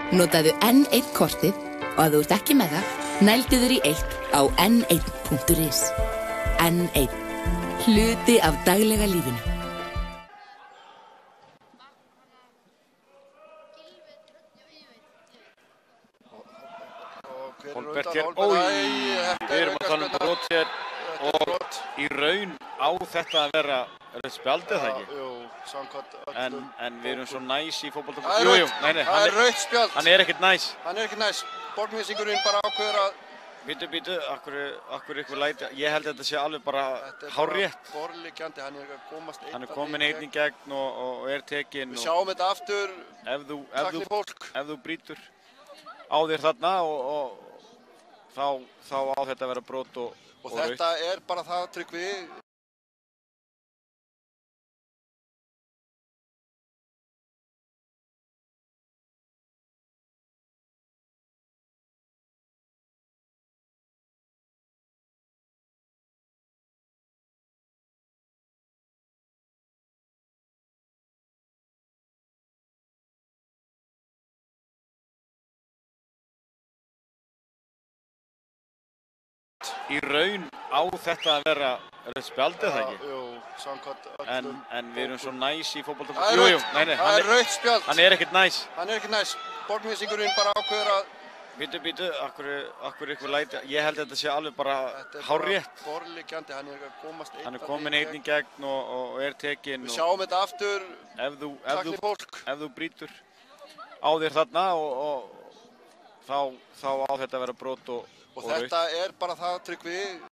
Notaðu N1 kortið og að þú ert ekki með það, nældu þér í eitt á n1.is. N1. Hluti af daglega lífinu. Holbert hér, við erum að tala brot hér og í raun á þetta að vera spjaldið það ekki? Jú, samkvæmt öllum. En við erum svo næs í fótbolta. Það er rautt spjald. Hann er ekkert næs. Hann er ekkert næs. Borgnesingurinn bara ákveður að... Býtu, akkur ykkur læti. Ég held að þetta sé alveg bara hárrétt. Þetta er bara borðliggjandi, hann er að komast einn. Hann er komin einn í gegn og er tekinn. Við sjáum þetta aftur, takli fólk. Ef þú brýtur á þér þarna og þá á þetta að vera brot og þetta er bara það, Tryggvi. Í raun á þetta að vera spjaldið það ekki? Jú, samkvæmt öllum. En við erum svo næs í fótbolta. Það er rautt spjald. Hann er ekkert næs. Hann er ekkert næs. Borgnesingurinn bara ákveður að... Býtu, akkur ykkur læti. Ég held að þetta sé alveg bara hárrétt. Þetta er bara borðliggjandi, hann er að komast einn. Hann er komin einn í gegn og er tekinn. Við sjáum þetta aftur, takli fólk. Ef þú brýtur á þér þarna og þá á þetta að vera brot og þetta er bara það, Tryggvi.